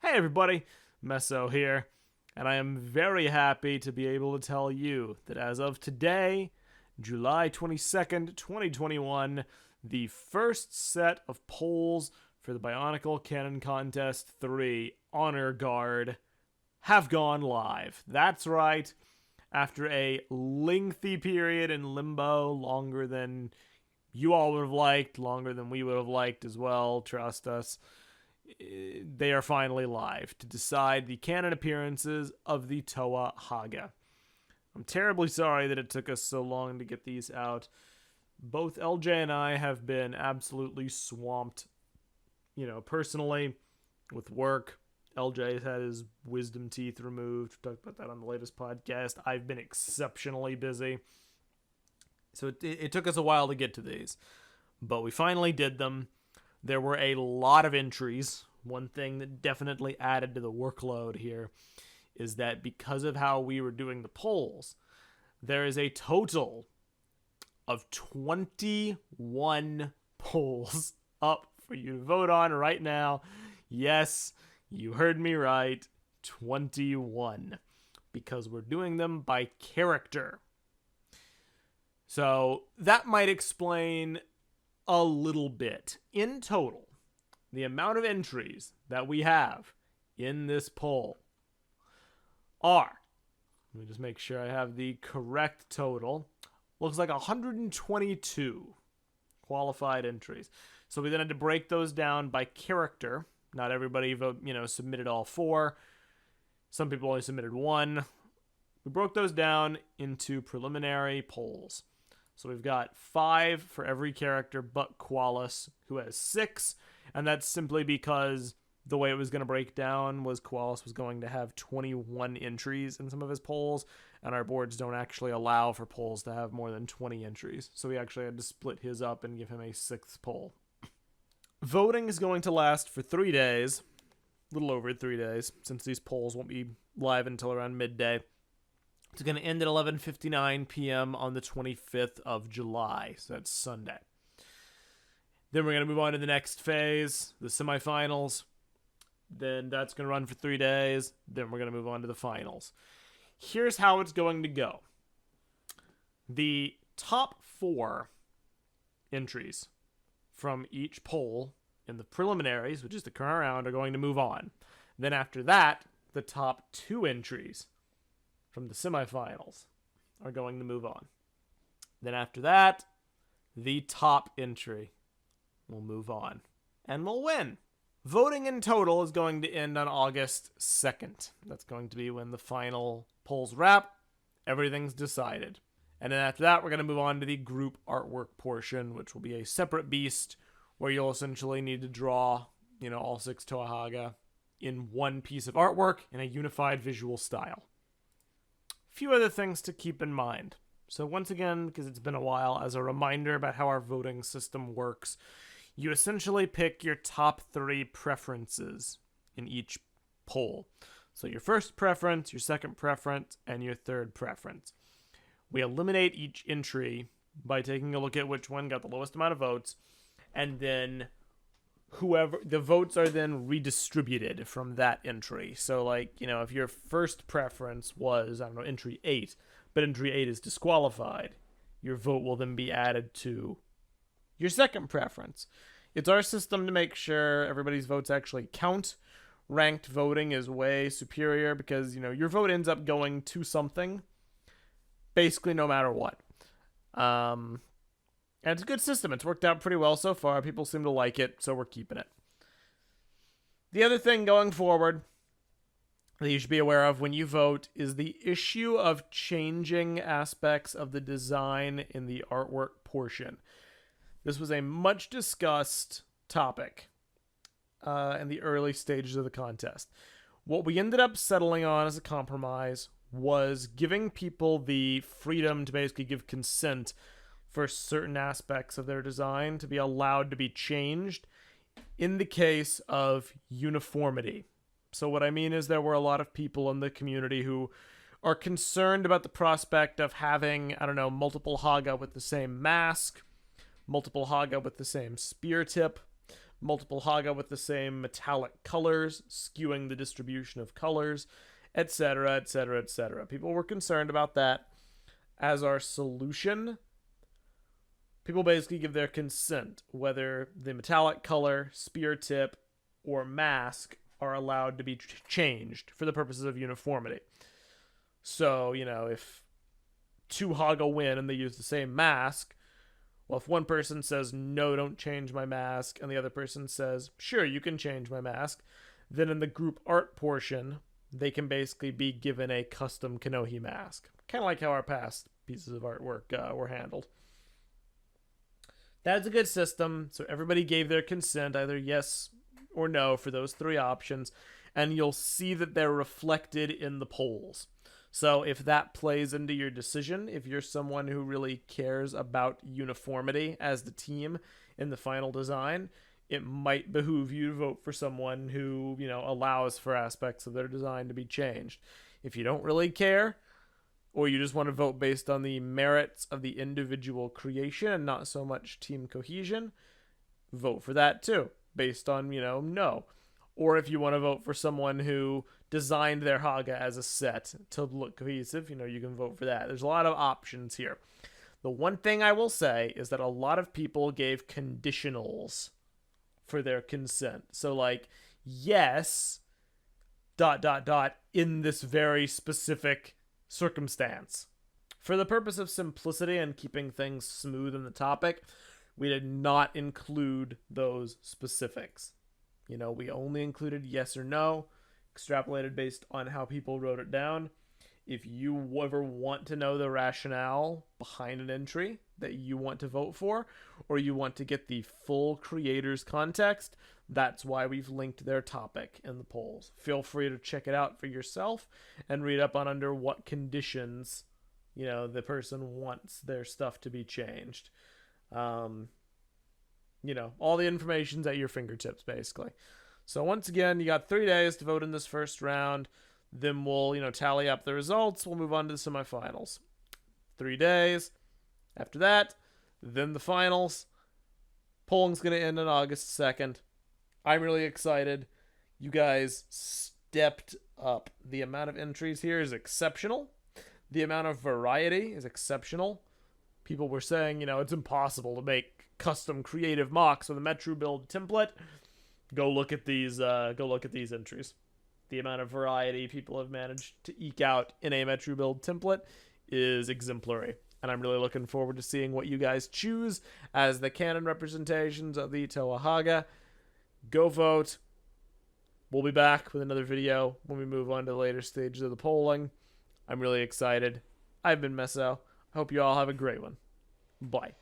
Hey everybody, Meso here, and I am very happy to be able to tell you that as of today, July 22nd, 2021, the first set of polls for the BIONICLE Canon Contest 3 Honor Guard have gone live. That's right, after a lengthy period in limbo, longer than you all would have liked, longer than we would have liked as well, trust us, they are finally live to decide the canon appearances of the Toa Hagah. I'm terribly sorry that it took us so long to get these out. Both LJ and I have been absolutely swamped, personally, with work. LJ's had his wisdom teeth removed. We talked about that on the latest podcast. I've been exceptionally busy. So it took us a while to get to these. But we finally did them. There were a lot of entries. One thing that definitely added to the workload here is that because of how we were doing the polls, there is a total of 21 polls up for you to vote on right now. Yes, you heard me right. 21. Because we're doing them by character. So that might explain a little bit. In total, the amount of entries that we have in this poll are, let me just make sure I have the correct total, looks like 122 qualified entries. So we then had to break those down by character. Not everybody submitted all 4. Some people only submitted 1. We broke those down into preliminary polls. So we've got 5 for every character but Qualis, who has 6. And that's simply because the way it was going to break down was Qualis was going to have 21 entries in some of his polls. And our boards don't actually allow for polls to have more than 20 entries. So we actually had to split his up and give him a 6th poll. Voting is going to last for 3 days. A little over 3 days, since these polls won't be live until around midday. It's going to end at 11:59 p.m. on the 25th of July, so that's Sunday. Then we're going to move on to the next phase, the semifinals. Then that's going to run for 3 days. Then we're going to move on to the finals. Here's how it's going to go. The top 4 entries from each poll in the preliminaries, which is the current round, are going to move on. Then after that, the top 2 entries from the semifinals are going to move on. Then after that, the top entry will move on and will win. Voting in total is going to end on August 2nd. That's going to be when the final polls wrap. Everything's decided. And then after that, we're going to move on to the group artwork portion, which will be a separate beast where you'll essentially need to draw, all 6 Toa Hagah in one piece of artwork in a unified visual style. Few other things to keep in mind. So once again, because it's been a while, as a reminder about how our voting system works, you essentially pick your top 3 preferences in each poll. So your first preference, your second preference, and your third preference. We eliminate each entry by taking a look at which one got the lowest amount of votes, and then the votes are then redistributed from that entry. So if your first preference was, entry 8, but entry 8 is disqualified, your vote will then be added to your second preference. It's our system to make sure everybody's votes actually count. Ranked voting is way superior because, your vote ends up going to something, basically no matter what. And it's a good system. It's worked out pretty well so far. People seem to like it, so we're keeping it. The other thing going forward that you should be aware of when you vote is the issue of changing aspects of the design in the artwork portion. This was a much discussed topic in the early stages of the contest. What we ended up settling on as a compromise was giving people the freedom to basically give consent for certain aspects of their design to be allowed to be changed in the case of uniformity. So what I mean is there were a lot of people in the community who are concerned about the prospect of having, multiple Hagah with the same mask, multiple Hagah with the same spear tip, multiple Hagah with the same metallic colors, skewing the distribution of colors, etc., etc., etc. People were concerned about that. As our solution, people basically give their consent whether the metallic color, spear tip, or mask are allowed to be changed for the purposes of uniformity. So, if two Hagah win and they use the same mask, well, if one person says, no, don't change my mask, and the other person says, sure, you can change my mask, then in the group art portion, they can basically be given a custom Kanohi mask. Kind of like how our past pieces of artwork were handled. That's a good system, so everybody gave their consent, either yes or no, for those three options, and you'll see that they're reflected in the polls. So if that plays into your decision, if you're someone who really cares about uniformity as the team in the final design, it might behoove you to vote for someone who, allows for aspects of their design to be changed. If you don't really care, or you just want to vote based on the merits of the individual creation and not so much team cohesion, vote for that too, based on, no. Or if you want to vote for someone who designed their Hagah as a set to look cohesive, you can vote for that. There's a lot of options here. The one thing I will say is that a lot of people gave conditionals for their consent. So like, yes, ... in this very specific circumstance. For the purpose of simplicity and keeping things smooth in the topic, we did not include those specifics. We only included yes or no, extrapolated based on how people wrote it down. If you ever want to know the rationale behind an entry that you want to vote for, or you want to get the full creator's context, that's why we've linked their topic in the polls. Feel free to check it out for yourself and read up on under what conditions, the person wants their stuff to be changed. All the information's at your fingertips, basically. So once again, you got 3 days to vote in this first round. Then we'll, tally up the results. We'll move on to the semifinals. 3 days. After that, then the finals. Polling's going to end on August 2nd. I'm really excited. You guys stepped up. The amount of entries here is exceptional. The amount of variety is exceptional. People were saying, it's impossible to make custom creative mocks with a Metro build template. Go look at these entries. The amount of variety people have managed to eke out in a Metro build template is exemplary. And I'm really looking forward to seeing what you guys choose as the canon representations of the Toa Hagah. Go vote. We'll be back with another video when we move on to the later stages of the polling. I'm really excited. I've been Meso. I hope you all have a great one. Bye.